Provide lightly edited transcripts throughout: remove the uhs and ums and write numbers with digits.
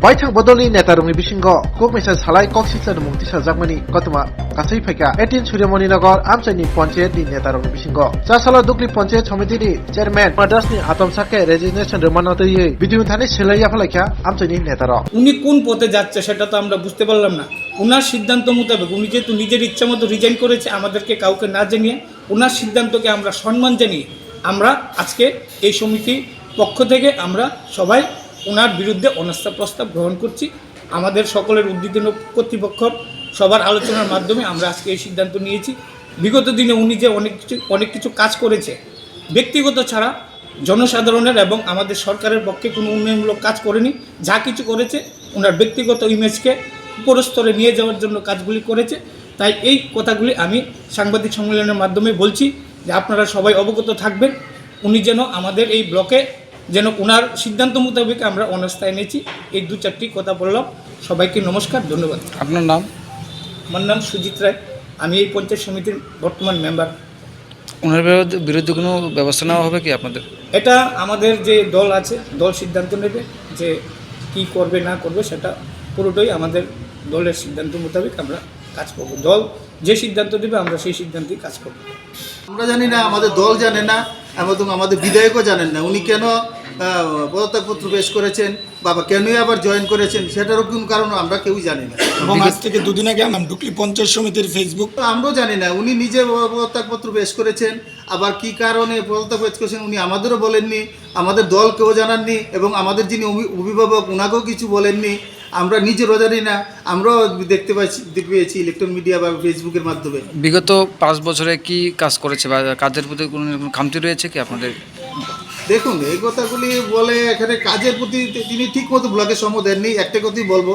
Baithang bodolni netarungni bisingo kokmesa salai koksisla mungti sajakmani kotma kasai phaika 18 Suryamani Nagar Amchaini Panchayat ni netarungni bisingo Chasala Dukli Panchayat Samiti ni chairman Madasni Atom Sake resignation remanatoi বিদ্যুৎ থানে সেলাইয়া ফলাইখা আমচাইনি নেতারা উনি কোন পথে যাচ্ছে সেটা তো আমরা বুঝতে পারলাম না। ওনার সিদ্ধান্ত মোতাবেক উনি যেহেতু নিজের ইচ্ছা মতো রিজাইন করেছে, আমাদেরকে কাউকে না জানিয়ে ওনার সিদ্ধান্তকে আমরা সম্মান জানিয়ে আমরা আজকে এই সমিতি পক্ষ থেকে আমরা সবাই ওনার বিরুদ্ধে অনাস্থা প্রস্তাব গ্রহণ করছি। আমাদের সকলের উদ্যোগী কর্তৃপক্ষ সবার আলোচনার মাধ্যমে আমরা আজকে এই সিদ্ধান্ত নিয়েছি। বিগত দিনে উনি যে অনেক কিছু কাজ করেছে, ব্যক্তিগত ছাড়া জনসাধারণের এবং আমাদের সরকারের পক্ষে কোনো উন্নয়নমূলক কাজ করেনি। যা কিছু করেছে ওনার ব্যক্তিগত ইমেজকে উপরস্তরে নিয়ে যাওয়ার জন্য কাজগুলি করেছে। তাই এই কথাগুলি আমি সাংবাদিক সম্মেলনের মাধ্যমে বলছি যে আপনারা সবাই অবগত থাকবেন। উনি যেন আমাদের এই ব্লকে যেন ওনার সিদ্ধান্ত মোতাবেক আমরা অনাস্থা এনেছি। এই দু চারটি কথা বললাম। সবাইকে নমস্কার, ধন্যবাদ। আপনার নাম? আমার নাম সুজিত রায়, আমি এই পঞ্চায়েত সমিতির বর্তমান মেম্বার। ওনার বিরুদ্ধে কোনো ব্যবস্থা নেওয়া হবে কি আপনাদের? এটা আমাদের যে দল আছে, দল সিদ্ধান্ত নেবে যে কি করবে না করবে, সেটা পুরোটাই আমাদের দলের সিদ্ধান্ত মোতাবেক আমরা কাজ করব। দল যে সিদ্ধান্ত দেবে আমরা সেই সিদ্ধান্তেই কাজ করব। আমরা জানি না, আমাদের দল জানে না এবং আমাদের বিধায়কও জানেন না উনি কেন পদত্যাগপত্র পেশ করেছেন বা কেনই আবার জয়েন করেছেন, সেটারও কোনো কারণ আমরা কেউই জানি না। এবং আজ থেকে দুদিন আগে আমরা ডুকলি পঞ্চায়েত সমিতির ফেসবুক আমরাও জানি না উনি নিজে পদত্যাগপত্র পেশ করেছেন, আবার কি কারণে পদত্যাগ পেশ করেছেন উনি আমাদেরও বলেননি, আমাদের দলকেও জানাননি এবং আমাদের যিনি অভিভাবক ওনাকেও কিছু বলেননি। আমরা নিজেরও জানি না, আমরাও দেখতে পেয়েছি ইলেকট্রনিক মিডিয়া বা ফেসবুকের মাধ্যমে। বিগত 5 বছরে কি কাজ করেছে বা কাজের প্রতি কোনো খামতি রয়েছে কি আপনাদের? দেখুন, এই কথাগুলি বলে এখানে কাজের প্রতি তিনি ঠিকমতো ব্লকে সময় দেননি। একটা কথাই বলবো,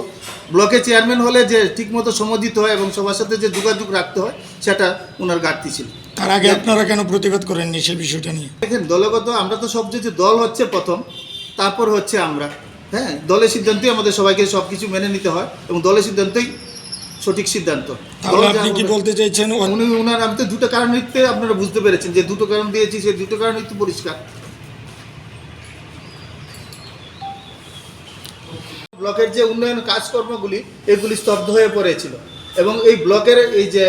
ব্লকে চেয়ারম্যান হলে যে ঠিকমতো সময় দিতে হয় এবং সবার সাথে যে যোগাযোগ রাখতে হয় সেটা ওনার ঘাটতি ছিল। তার আগে আপনারা কেন প্রতিবাদ করেননি সেই বিষয়টা নিয়ে? দেখেন, দলগত আমরা তো সব যে দল হচ্ছে প্রথম, তারপর হচ্ছে আমরা। হ্যাঁ, দলের সিদ্ধান্তই আমাদের সবাইকে সব কিছু মেনে নিতে হয় এবং দলের সিদ্ধান্তই সঠিক সিদ্ধান্ত। তাহলে আপনি কি বলতে চাইছেন? উনি ওনার আমি তো দুটো কারণ নিতে আপনারা বুঝতে পেরেছেন যে দুটো কারণ দিয়েছি, সেই দুটো কারণ একটু পরিষ্কার। ব্লকের যে উন্নয়ন কাজকর্মগুলি এগুলি স্তব্ধ হয়ে পড়েছিল এবং এই ব্লকের এই যে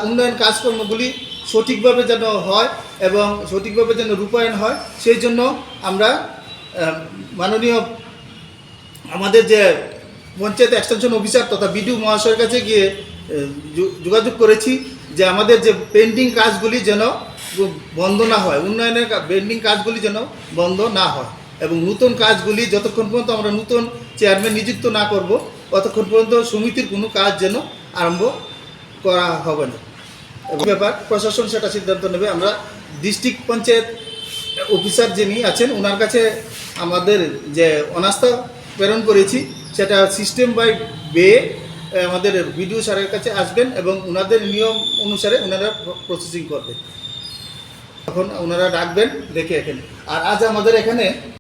উন্নয়ন কাজকর্মগুলি সঠিকভাবে যেন হয় এবং সঠিকভাবে যেন রূপায়ণ হয়, সেই জন্য আমরা মাননীয় আমাদের যে পঞ্চায়েত এক্সটেনশন অফিসার তথা বিডিও মহাশয়ের কাছে গিয়ে যোগাযোগ করেছি যে আমাদের যে পেন্ডিং কাজগুলি যেন বন্ধ না হয়, উন্নয়নের পেন্ডিং কাজগুলি যেন বন্ধ না হয় এবং নতুন কাজগুলি যতক্ষণ পর্যন্ত আমরা নতুন চেয়ারম্যান নিযুক্ত না করব ততক্ষণ পর্যন্ত সমিতির কোনো কাজ যেন আরম্ভ করা হবে না। ব্যাপার প্রশাসন সেটা সিদ্ধান্ত নেবে। আমরা ডিস্ট্রিক্ট পঞ্চায়েত অফিসার যিনি আছেন ওনার কাছে আমাদের যে অনাস্থা প্রেরণ করেছি সেটা সিস্টেম বাই বে আমাদের বিডিও স্যারের কাছে আসবেন এবং ওনাদের নিয়ম অনুসারে ওনারা প্রসেসিং করবেন। তখন ওনারা ডাকবেন দেখে এখানে। আর আজ আমাদের এখানে